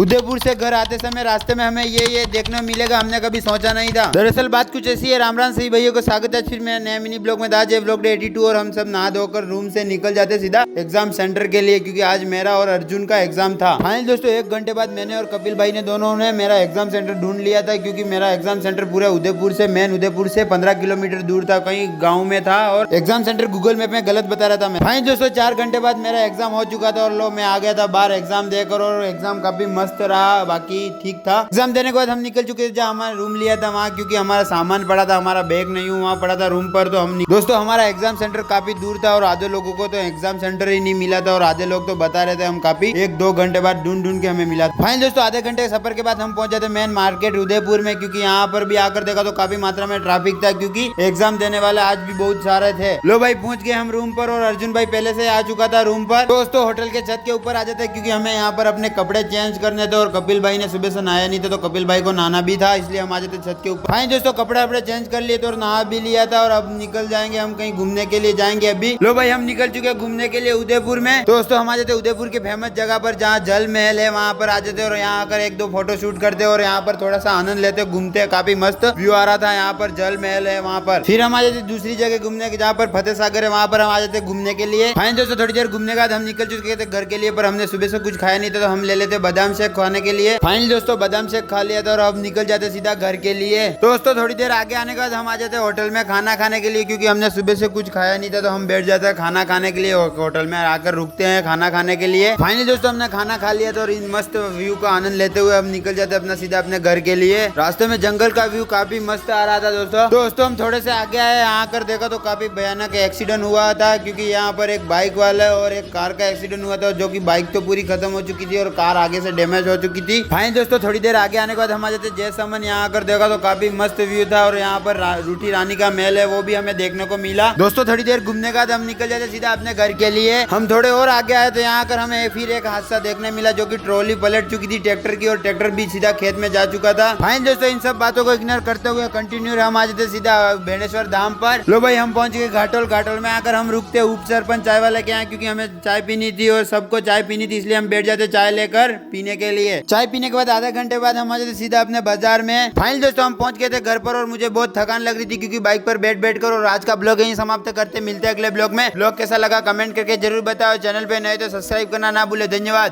उदयपुर से घर आते समय रास्ते में हमें ये देखने को मिलेगा, हमने कभी सोचा नहीं था। दरअसल बात कुछ ऐसी है। राम राम सही भैया को स्वागत है फिर मेरे नए मिनी ब्लॉग में। आज ब्लॉग डे 82 और हम सब नहा धोकर रूम से निकल जाते सीधा एग्जाम सेंटर के लिए, क्योंकि आज मेरा और अर्जुन का एग्जाम था। फाइनल दोस्तों 1 घंटे बाद मैंने और कपिल भाई ने दोनों ने मेरा एग्जाम सेंटर ढूंढ लिया था, क्योंकि मेरा एग्जाम सेंटर पूरा उदयपुर से मेन उदयपुर से 15 किलोमीटर दूर था, कहीं गाँव में था और एग्जाम सेंटर गूगल मैप में गलत बता रहा था मैं। फाइनल दोस्तों 4 घंटे बाद मेरा एग्जाम हो चुका था और लो मैं आ गया था बाहर एग्जाम देकर, और एग्जाम काफी मस्त रहा, बाकी ठीक था। एग्जाम देने के बाद हम निकल चुके थे जहाँ हमारा रूम लिया था वहाँ, क्योंकि हमारा सामान पड़ा था, हमारा बैग नहीं वहाँ पड़ा था रूम पर। तो हम दोस्तों हमारा एग्जाम सेंटर काफी दूर था और आधे लोगों को तो एग्जाम सेंटर ही नहीं मिला था, और आधे लोग तो बता रहे थे हम काफी 1-2 घंटे बाद ढूंढ के हमें मिला। फाइनल दोस्तों आधे घंटे सफर के बाद हम पहुंचे थे मेन मार्केट उदयपुर में, क्योंकि यहाँ पर भी आकर देखा तो काफी मात्रा में ट्रैफिक था, क्योंकि एग्जाम देने वाले आज भी बहुत सारे थे। लो भाई पहुंच गए हम रूम पर, और अर्जुन भाई पहले से आ चुका था रूम पर। दोस्तों होटल के छत के ऊपर आ जाते, क्योंकि हमें यहाँ पर अपने कपड़े चेंज करने थे, और कपिल भाई ने सुबह से नहाया नहीं था तो कपिल भाई को नहाना भी था, इसलिए हम आ जाते छत के ऊपर। फाइन दोस्तों कपड़े चेंज कर लिए थे और नहा भी लिया था, और अब निकल जाएंगे हम कहीं घूमने के लिए जाएंगे अभी। लो भाई हम निकल चुके हैं घूमने के लिए उदयपुर में। दोस्तों हम आ जाते उदयपुर की फेमस जगह पर जहाँ जल महल है, वहाँ पर आ जाते और यहाँ आकर 1-2 फोटो शूट करते और यहाँ पर थोड़ा सा आनंद लेते घूमते। काफी मस्त व्यू आ रहा था, यहाँ पर जल महल है वहाँ पर। फिर हम आ जाते दूसरी जगह घूमने के जहाँ पर फतेह सागर है, वहाँ पर हम आ जाते घूमने के लिए। फाइन दोस्तों थोड़ी देर घूमने के बाद हम निकल चुके थे घर के लिए, पर हमने सुबह से कुछ खाया नहीं था तो हम ले लेते बादाम शेक खाने के लिए। फाइनल दोस्तों बादाम शेक खा लिया था और अब निकल जाते सीधा घर के लिए। दोस्तों थोड़ी देर आगे आने के बाद हम आ जाते होटल में खाना खाने के लिए, क्योंकि हमने सुबह से कुछ खाया नहीं था तो हम बैठ जाते हैं खाना खाने के लिए। होटल में आकर रुकते हैं खाना खाने के लिए। फाइनली दोस्तों हमने खाना खा लिया था और इन मस्त व्यू का आनंद लेते हुए हम निकल जाते अपना सीधा अपने घर के लिए। रास्ते में जंगल का व्यू काफी मस्त आ रहा था दोस्तों हम थोड़े से आगे आए, यहाँ कर देखा तो काफी भयानक एक्सीडेंट हुआ था, क्योंकि यहाँ पर एक बाइक वाला और एक कार का एक्सीडेंट हुआ था, जो की बाइक तो पूरी खत्म हो चुकी थी और कार आगे से डैमेज हो चुकी थी। फाइन दोस्तों थोड़ी देर आगे आने के बाद हम आ जाते जयसमन। यहाँ आकर देखा तो काफी मस्त व्यू था, और यहाँ पर रूठी रानी का महल है वो भी हमें देखने को मिला। दोस्तों थोड़ी देर घूमने के बाद हम निकल जाते सीधा अपने घर के लिए। हम थोड़े और आगे आए तो यहाँ कर हमें फिर एक हादसा देखने मिला, जो कि ट्रॉली पलट चुकी थी ट्रैक्टर की, और ट्रैक्टर भी सीधा खेत में जा चुका था। फाइन दोस्तों इन सब बातों को इग्नोर करते हुए कंटिन्यू हम आ जाते सीधा बेणेश्वर धाम पर। लो भाई हम पहुंच गए घाटोल में आकर हम रुकते उप सरपंच चाय वाले के यहाँ, क्योंकि हमें चाय पीनी थी और सबको चाय पीनी थी, इसलिए हम बैठ जाते चाय लेकर पीने के लिए। चाय पीने के बाद आधे घंटे बाद हम आ जाते सीधा अपने बाजार में। फाइनल दोस्तों हम पहुंच गए थे घर पर, और मुझे बहुत थकान लग रही थी क्योंकि बाइक पर बैठ कर। और आज का ब्लॉग यहीं समाप्त करते, मिलते हैं अगले ब्लॉग में। ब्लॉग कैसा लगा कमेंट करके जरूर बताओ। चैनल पे नए तो सब्सक्राइब करना ना भूले। धन्यवाद।